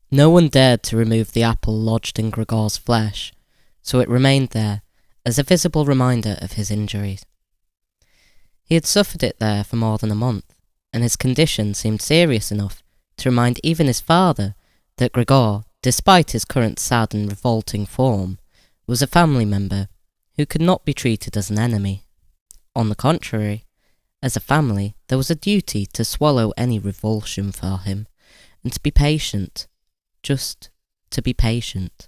No one dared to remove the apple lodged in Gregor's flesh, so it remained there as a visible reminder of his injuries. He had suffered it there for more than a month, and his condition seemed serious enough to remind even his father that Gregor, despite his current sad and revolting form, was a family member who could not be treated as an enemy. On the contrary, as a family, there was a duty to swallow any revulsion for him, and to be patient, just to be patient.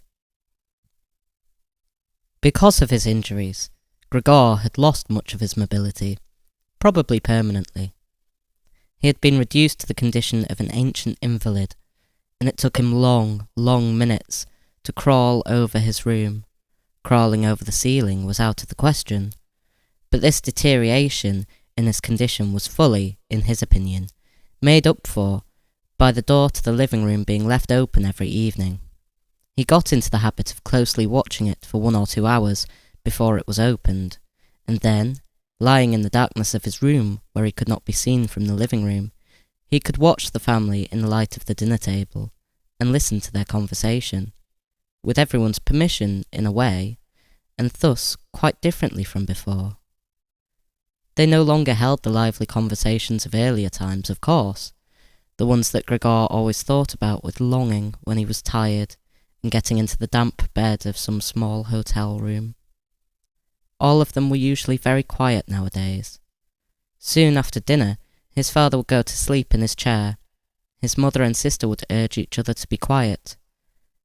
Because of his injuries, Gregor had lost much of his mobility, probably permanently. He had been reduced to the condition of an ancient invalid, and it took him long, long minutes to crawl over his room. Crawling over the ceiling was out of the question, but this deterioration in his condition was fully, in his opinion, made up for by the door to the living room being left open every evening. He got into the habit of closely watching it for 1 or 2 hours before it was opened, and then, lying in the darkness of his room where he could not be seen from the living room, he could watch the family in the light of the dinner table and listen to their conversation, with everyone's permission in a way, and thus quite differently from before. They no longer held the lively conversations of earlier times, of course, the ones that Gregor always thought about with longing when he was tired and getting into the damp bed of some small hotel room. All of them were usually very quiet nowadays. Soon after dinner, his father would go to sleep in his chair. His mother and sister would urge each other to be quiet.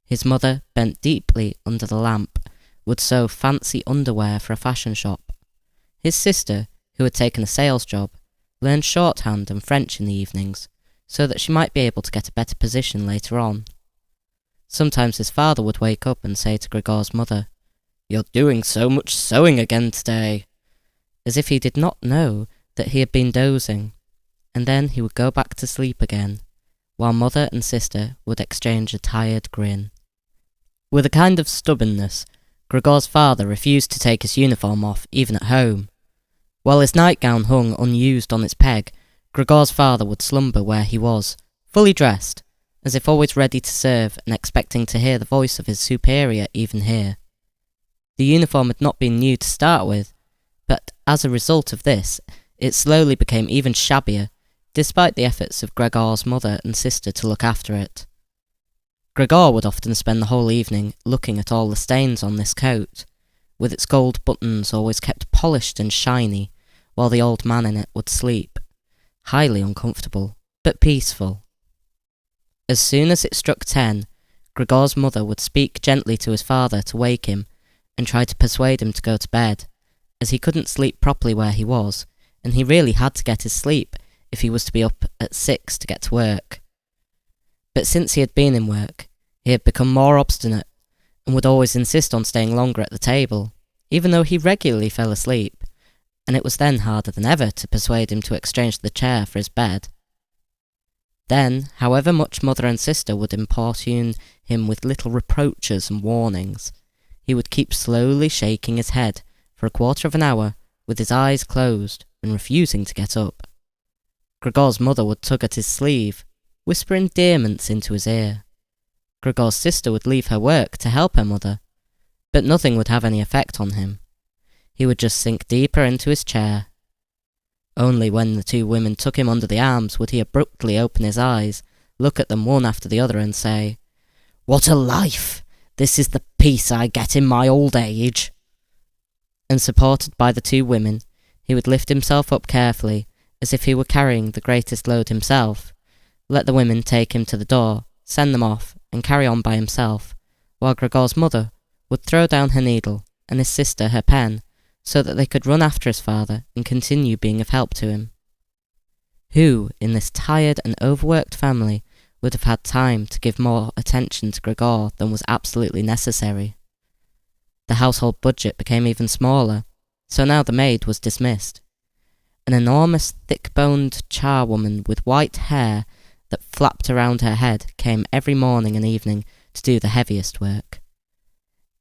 His mother, bent deeply under the lamp, would sew fancy underwear for a fashion shop. His sister, who had taken a sales job, learned shorthand and French in the evenings, so that she might be able to get a better position later on. Sometimes his father would wake up and say to Gregor's mother, "You're doing so much sewing again today," as if he did not know that he had been dozing, and then he would go back to sleep again, while mother and sister would exchange a tired grin. With a kind of stubbornness, Gregor's father refused to take his uniform off even at home. While his nightgown hung unused on its peg, Gregor's father would slumber where he was, fully dressed, as if always ready to serve and expecting to hear the voice of his superior even here. The uniform had not been new to start with, but as a result of this, it slowly became even shabbier, despite the efforts of Gregor's mother and sister to look after it. Gregor would often spend the whole evening looking at all the stains on this coat, with its gold buttons always kept polished and shiny, while the old man in it would sleep, highly uncomfortable, but peaceful. As soon as it struck 10, Gregor's mother would speak gently to his father to wake him, and try to persuade him to go to bed, as he couldn't sleep properly where he was, and he really had to get his sleep if he was to be up at 6 to get to work. But since he had been in work, he had become more obstinate, and would always insist on staying longer at the table, even though he regularly fell asleep, and it was then harder than ever to persuade him to exchange the chair for his bed. Then, however much mother and sister would importune him with little reproaches and warnings, he would keep slowly shaking his head for a quarter of an hour with his eyes closed and refusing to get up. Gregor's mother would tug at his sleeve, whisper endearments into his ear. Gregor's sister would leave her work to help her mother, but nothing would have any effect on him. He would just sink deeper into his chair. Only when the two women took him under the arms would he abruptly open his eyes, look at them one after the other and say, "What a life! This is the peace I get in my old age." And supported by the two women, he would lift himself up carefully, as if he were carrying the greatest load himself, let the women take him to the door, send them off, and carry on by himself, while Gregor's mother would throw down her needle, and his sister her pen, so that they could run after his father and continue being of help to him. Who, in this tired and overworked family, would have had time to give more attention to Gregor than was absolutely necessary? The household budget became even smaller, so now the maid was dismissed. An enormous thick-boned charwoman with white hair that flapped around her head came every morning and evening to do the heaviest work.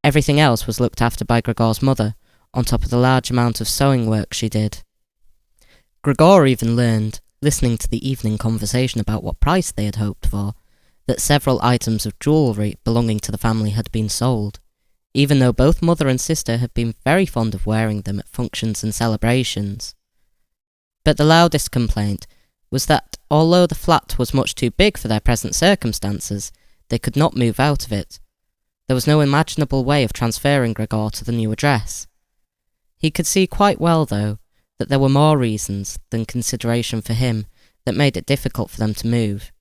Everything else was looked after by Gregor's mother, on top of the large amount of sewing work she did. Gregor even learned, listening to the evening conversation about what price they had hoped for, that several items of jewellery belonging to the family had been sold, even though both mother and sister had been very fond of wearing them at functions and celebrations. But the loudest complaint was that although the flat was much too big for their present circumstances, they could not move out of it. There was no imaginable way of transferring Gregor to the new address. He could see quite well, though, that there were more reasons than consideration for him that made it difficult for them to move.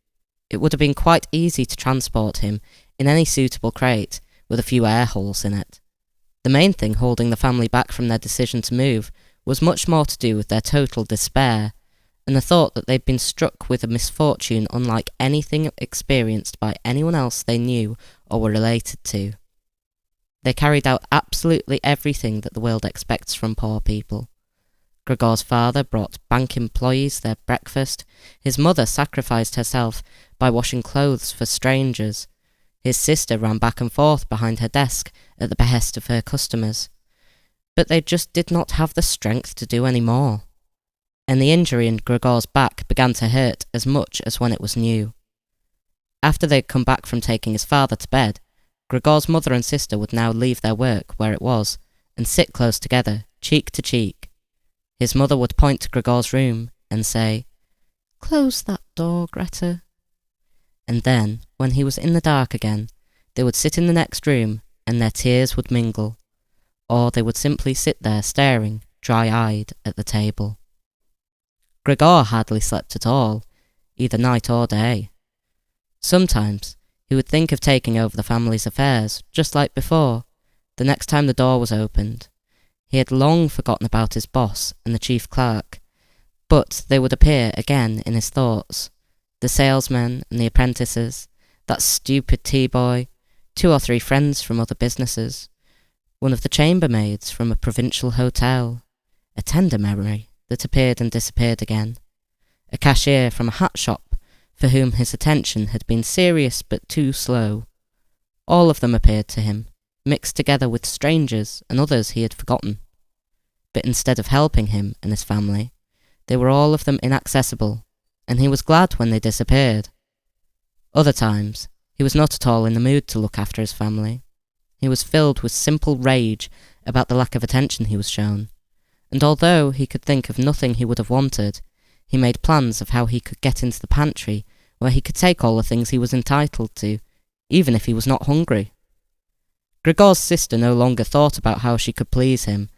It would have been quite easy to transport him in any suitable crate with a few air holes in it. The main thing holding the family back from their decision to move was much more to do with their total despair, and the thought that they'd been struck with a misfortune unlike anything experienced by anyone else they knew or were related to. They carried out absolutely everything that the world expects from poor people. Gregor's father brought bank employees their breakfast. His mother sacrificed herself by washing clothes for strangers. His sister ran back and forth behind her desk at the behest of her customers. But they just did not have the strength to do any more. And the injury in Gregor's back began to hurt as much as when it was new. After they'd come back from taking his father to bed, Gregor's mother and sister would now leave their work where it was and sit close together, cheek to cheek. His mother would point to Gregor's room and say, "Close that door, Greta." And then, when he was in the dark again, they would sit in the next room and their tears would mingle, or they would simply sit there staring, dry-eyed, at the table. Gregor hardly slept at all, either night or day. Sometimes he would think of taking over the family's affairs, just like before, the next time the door was opened. He had long forgotten about his boss and the chief clerk, but they would appear again in his thoughts. The salesmen and the apprentices, that stupid tea-boy, 2 or 3 friends from other businesses, one of the chambermaids from a provincial hotel, a tender memory that appeared and disappeared again, a cashier from a hat shop for whom his attention had been serious but too slow. All of them appeared to him, mixed together with strangers and others he had forgotten. But instead of helping him and his family, they were all of them inaccessible, and he was glad when they disappeared. Other times, he was not at all in the mood to look after his family. He was filled with simple rage about the lack of attention he was shown, and although he could think of nothing he would have wanted, he made plans of how he could get into the pantry where he could take all the things he was entitled to, even if he was not hungry. Gregor's sister no longer thought about how she could please him,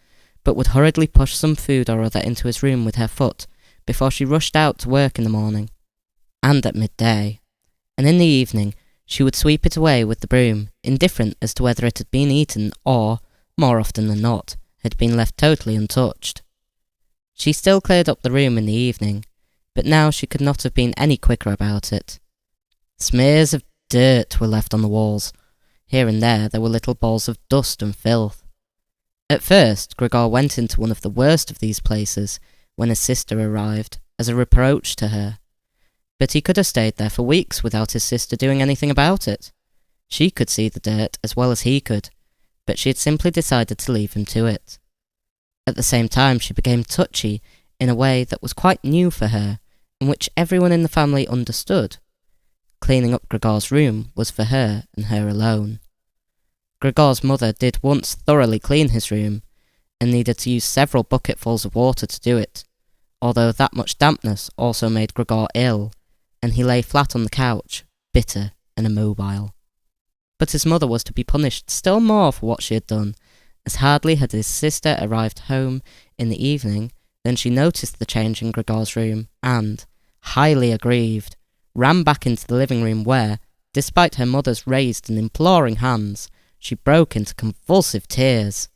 but would hurriedly push some food or other into his room with her foot before she rushed out to work in the morning, and at midday, and in the evening she would sweep it away with the broom, indifferent as to whether it had been eaten or, more often than not, had been left totally untouched. She still cleared up the room in the evening, but now she could not have been any quicker about it. Smears of dirt were left on the walls. Here and there were little balls of dust and filth. At first, Gregor went into one of the worst of these places when his sister arrived, as a reproach to her. But he could have stayed there for weeks without his sister doing anything about it. She could see the dirt as well as he could, but she had simply decided to leave him to it. At the same time, she became touchy in a way that was quite new for her, and which everyone in the family understood. Cleaning up Gregor's room was for her and her alone. Gregor's mother did once thoroughly clean his room, and needed to use several bucketfuls of water to do it, although that much dampness also made Gregor ill, and he lay flat on the couch, bitter and immobile. But his mother was to be punished still more for what she had done, as hardly had his sister arrived home in the evening than she noticed the change in Gregor's room, and, highly aggrieved, ran back into the living room where, despite her mother's raised and imploring hands, she broke into convulsive tears.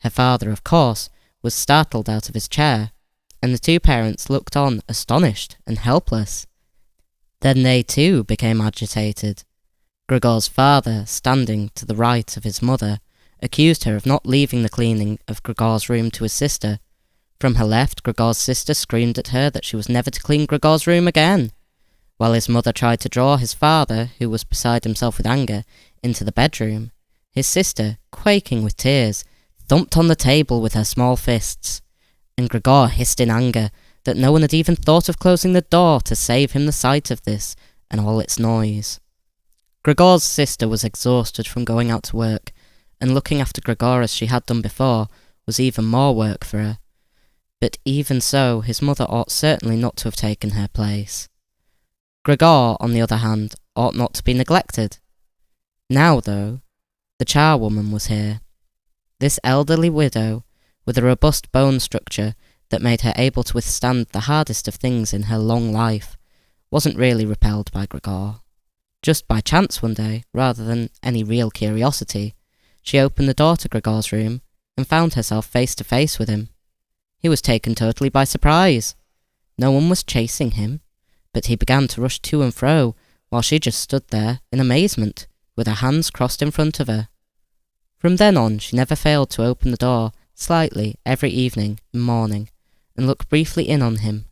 Her father, of course, was startled out of his chair, and the 2 parents looked on astonished and helpless. Then they too became agitated. Gregor's father, standing to the right of his mother, accused her of not leaving the cleaning of Gregor's room to his sister. From her left, Gregor's sister screamed at her that she was never to clean Gregor's room again, while his mother tried to draw his father, who was beside himself with anger, into the bedroom. His sister, quaking with tears, thumped on the table with her small fists, and Gregor hissed in anger that no one had even thought of closing the door to save him the sight of this and all its noise. Gregor's sister was exhausted from going out to work, and looking after Gregor as she had done before was even more work for her. But even so, his mother ought certainly not to have taken her place. Gregor, on the other hand, ought not to be neglected. Now, though, the charwoman was here. This elderly widow, with a robust bone structure that made her able to withstand the hardest of things in her long life, wasn't really repelled by Gregor. Just by chance one day, rather than any real curiosity, she opened the door to Gregor's room and found herself face to face with him. He was taken totally by surprise. No one was chasing him, but he began to rush to and fro while she just stood there in amazement, with her hands crossed in front of her. From then on, she never failed to open the door slightly every evening and morning, and look briefly in on him.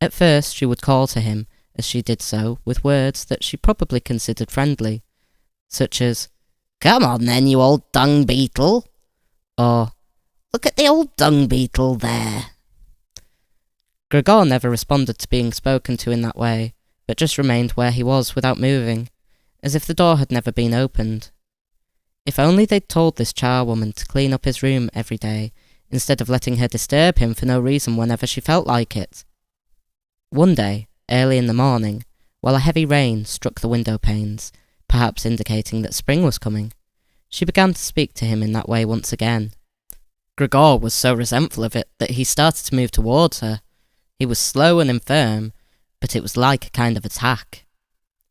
At first she would call to him as she did so with words that she probably considered friendly, such as, "Come on then, you old dung beetle," or "Look at the old dung beetle there." Gregor never responded to being spoken to in that way, but just remained where he was without moving, as if the door had never been opened. If only they'd told this charwoman to clean up his room every day, instead of letting her disturb him for no reason whenever she felt like it. One day, early in the morning, while a heavy rain struck the window panes, perhaps indicating that spring was coming, she began to speak to him in that way once again. Gregor was so resentful of it that he started to move towards her. He was slow and infirm, but it was like a kind of attack.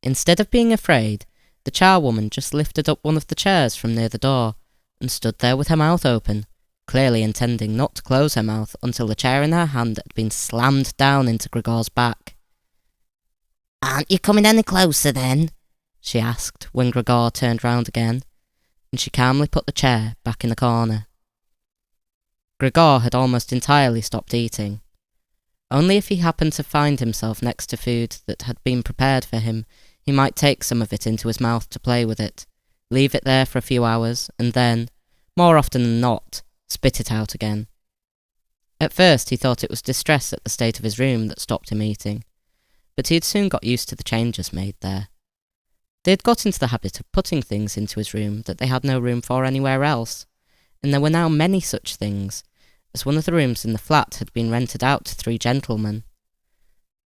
Instead of being afraid, the charwoman just lifted up one of the chairs from near the door and stood there with her mouth open, clearly intending not to close her mouth until the chair in her hand had been slammed down into Gregor's back. "Aren't you coming any closer then?" she asked when Gregor turned round again, and she calmly put the chair back in the corner. Gregor had almost entirely stopped eating. Only if he happened to find himself next to food that had been prepared for him, he might take some of it into his mouth to play with it, leave it there for a few hours, and then, more often than not, spit it out again. At first he thought it was distress at the state of his room that stopped him eating, but he had soon got used to the changes made there. They had got into the habit of putting things into his room that they had no room for anywhere else, and there were now many such things, as one of the rooms in the flat had been rented out to 3 gentlemen.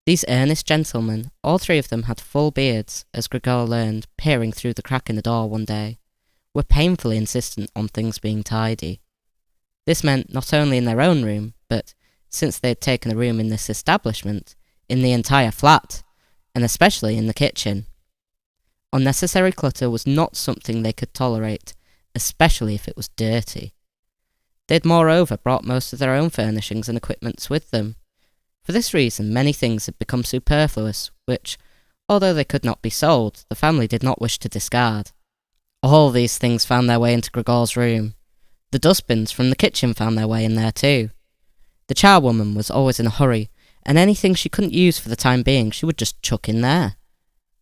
These earnest gentlemen, all 3 of them had full beards, as Gregor learned, peering through the crack in the door one day, were painfully insistent on things being tidy. This meant not only in their own room, but, since they had taken a room in this establishment, in the entire flat, and especially in the kitchen. Unnecessary clutter was not something they could tolerate, especially if it was dirty. They had moreover brought most of their own furnishings and equipments with them. For this reason, many things had become superfluous, which, although they could not be sold, the family did not wish to discard. All these things found their way into Gregor's room. The dustbins from the kitchen found their way in there too. The charwoman was always in a hurry, and anything she couldn't use for the time being she would just chuck in there.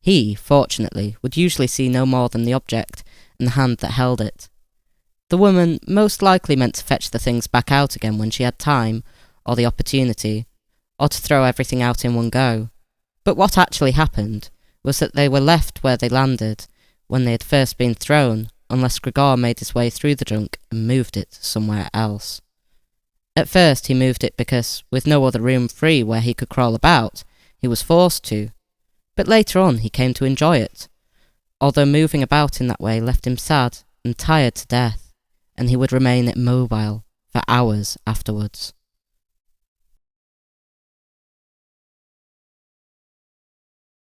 He, fortunately, would usually see no more than the object and the hand that held it. The woman most likely meant to fetch the things back out again when she had time, or the opportunity, or to throw everything out in one go. But what actually happened was that they were left where they landed when they had first been thrown, unless Gregor made his way through the junk and moved it somewhere else. At first he moved it because, with no other room free where he could crawl about, he was forced to, but later on he came to enjoy it, although moving about in that way left him sad and tired to death, and he would remain immobile for hours afterwards.